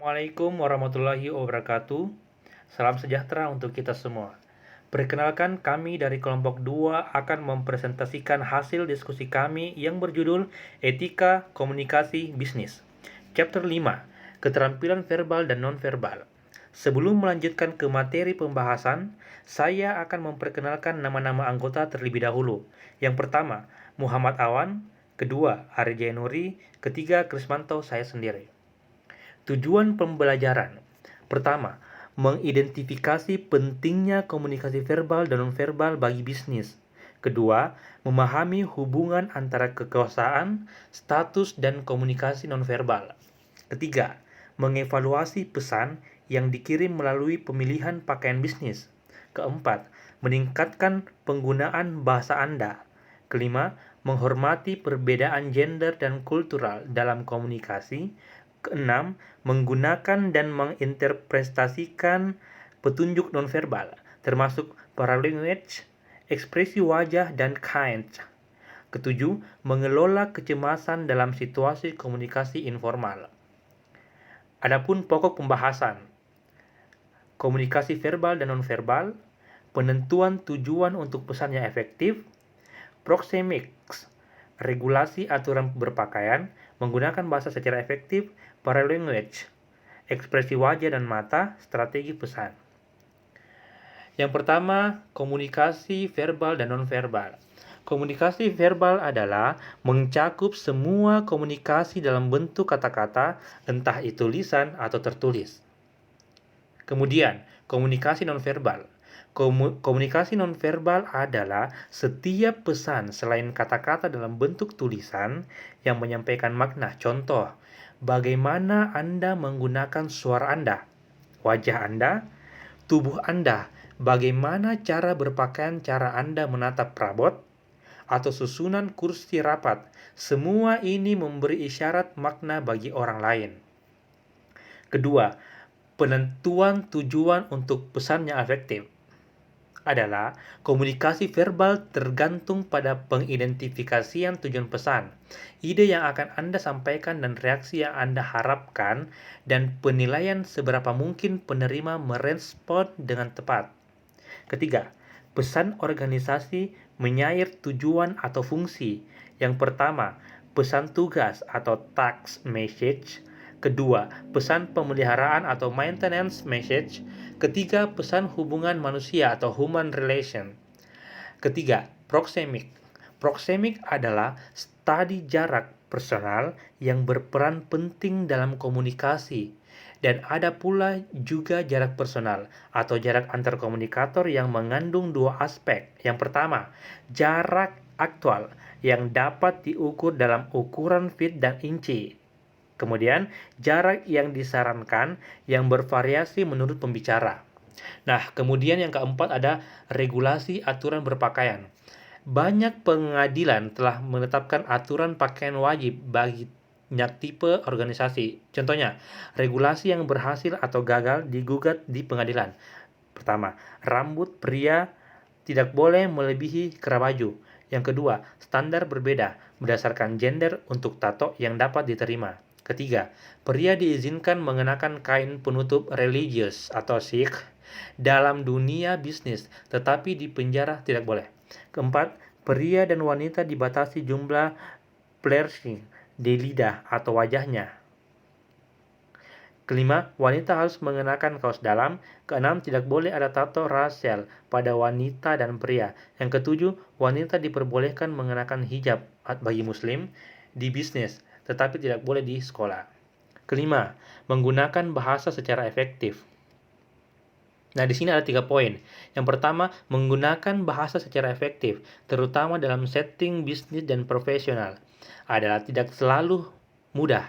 Assalamualaikum warahmatullahi wabarakatuh. Salam sejahtera untuk kita semua. Perkenalkan, kami dari kelompok 2 akan mempresentasikan hasil diskusi kami yang berjudul Etika Komunikasi Bisnis. Chapter 5, Keterampilan Verbal dan Nonverbal. Sebelum melanjutkan ke materi pembahasan, saya akan memperkenalkan nama-nama anggota terlebih dahulu. Yang pertama, Muhammad Awan. Kedua, Ari Jainuri. Ketiga, Krismanto, saya sendiri. Tujuan pembelajaran. Pertama, mengidentifikasi pentingnya komunikasi verbal dan nonverbal bagi bisnis. Kedua, memahami hubungan antara kekuasaan, status, dan komunikasi nonverbal. Ketiga, mengevaluasi pesan yang dikirim melalui pemilihan pakaian bisnis. Keempat, meningkatkan penggunaan bahasa Anda. Kelima, menghormati perbedaan gender dan kultural dalam komunikasi. Keenam, menggunakan dan menginterpretasikan petunjuk nonverbal, termasuk paralanguage, ekspresi wajah, dan kind. Ketujuh, mengelola kecemasan dalam situasi komunikasi informal. Adapun pokok pembahasan, komunikasi verbal dan nonverbal, penentuan tujuan untuk pesan yang efektif, proxemics, regulasi aturan berpakaian, menggunakan bahasa secara efektif, paralanguage, ekspresi wajah dan mata, strategi pesan. Yang pertama, komunikasi verbal dan nonverbal. Komunikasi verbal adalah mencakup semua komunikasi dalam bentuk kata-kata, entah itu lisan atau tertulis. Kemudian, komunikasi nonverbal. Komunikasi nonverbal adalah setiap pesan selain kata-kata dalam bentuk tulisan yang menyampaikan makna. Contoh, bagaimana Anda menggunakan suara Anda, wajah Anda, tubuh Anda, bagaimana cara berpakaian, cara Anda menatap perabot, atau susunan kursi rapat. Semua ini memberi isyarat makna bagi orang lain. Kedua, penentuan tujuan untuk pesan yang efektif adalah komunikasi verbal tergantung pada pengidentifikasian tujuan pesan, ide yang akan Anda sampaikan dan reaksi yang Anda harapkan, dan penilaian seberapa mungkin penerima merespon dengan tepat. Ketiga, pesan organisasi menyair tujuan atau fungsi. Yang pertama, pesan tugas atau task message. Kedua, pesan pemeliharaan atau maintenance message. Ketiga, pesan hubungan manusia atau human relation. Ketiga, proxemic. Proxemic adalah studi jarak personal yang berperan penting dalam komunikasi. Dan ada pula juga jarak personal atau jarak antar komunikator yang mengandung dua aspek. Yang pertama, jarak aktual yang dapat diukur dalam ukuran feet dan inci. Kemudian, jarak yang disarankan yang bervariasi menurut pembicara. Nah, kemudian yang keempat ada regulasi aturan berpakaian. Banyak pengadilan telah menetapkan aturan pakaian wajib bagi banyak tipe organisasi. Contohnya, regulasi yang berhasil atau gagal digugat di pengadilan. Pertama, rambut pria tidak boleh melebihi kerah baju. Yang kedua, standar berbeda berdasarkan gender untuk tato yang dapat diterima. Ketiga, pria diizinkan mengenakan kain penutup religius atau sikh dalam dunia bisnis, tetapi di penjara tidak boleh. Keempat, pria dan wanita dibatasi jumlah piercing di lidah atau wajahnya. Kelima, wanita harus mengenakan kaos dalam. Keenam, tidak boleh ada tato rasial pada wanita dan pria. Yang ketujuh, wanita diperbolehkan mengenakan hijab bagi muslim di bisnis, tetapi tidak boleh di sekolah. Kelima, menggunakan bahasa secara efektif. Nah, di sini ada 3 poin. Yang pertama, menggunakan bahasa secara efektif, terutama dalam setting bisnis dan profesional, adalah tidak selalu mudah.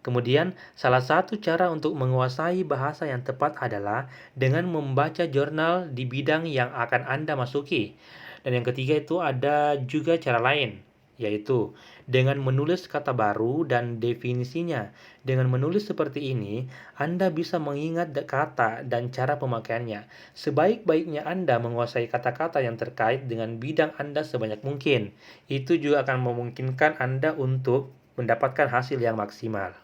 Kemudian, salah satu cara untuk menguasai bahasa yang tepat adalah dengan membaca jurnal di bidang yang akan Anda masuki. Dan yang ketiga itu ada juga cara lain, yaitu dengan menulis kata baru dan definisinya. Dengan menulis seperti ini, Anda bisa mengingat kata dan cara pemakaiannya. Sebaik-baiknya Anda menguasai kata-kata yang terkait dengan bidang Anda sebanyak mungkin. Itu juga akan memungkinkan Anda untuk mendapatkan hasil yang maksimal.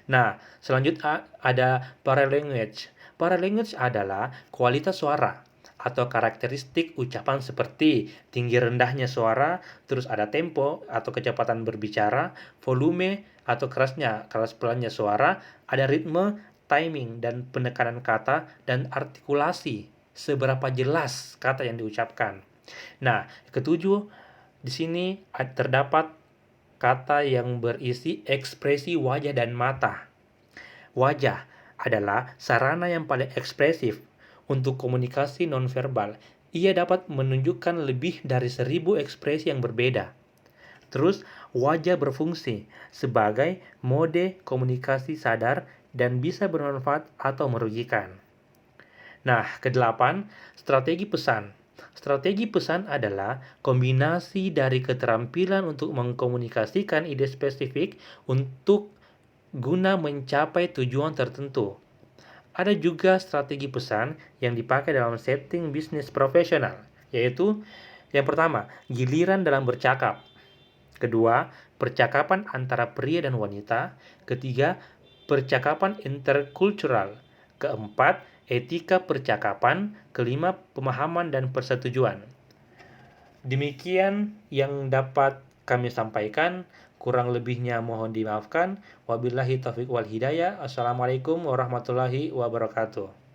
Nah, selanjutnya ada paralanguage. Paralanguage adalah kualitas suara atau karakteristik ucapan seperti tinggi rendahnya suara, terus ada tempo atau kecepatan berbicara, volume atau keras pelannya suara, ada ritme, timing dan penekanan kata, dan artikulasi, seberapa jelas kata yang diucapkan. Nah, ketujuh, di sini terdapat kata yang berisi ekspresi wajah dan mata. Wajah adalah sarana yang paling ekspresif untuk komunikasi nonverbal. Ia dapat menunjukkan lebih dari 1.000 ekspresi yang berbeda. Terus, wajah berfungsi sebagai mode komunikasi sadar dan bisa bermanfaat atau merugikan. Nah, kedelapan, strategi pesan. Strategi pesan adalah kombinasi dari keterampilan untuk mengkomunikasikan ide spesifik untuk guna mencapai tujuan tertentu. Ada juga strategi pesan yang dipakai dalam setting bisnis profesional, yaitu yang pertama, giliran dalam bercakap. Kedua, percakapan antara pria dan wanita. Ketiga, percakapan interkultural. Keempat, etika percakapan. Kelima, pemahaman dan persetujuan. Demikian yang dapat kami sampaikan. Kurang lebihnya mohon dimaafkan. Wabillahi taufiq wal hidayah. Assalamualaikum warahmatullahi wabarakatuh.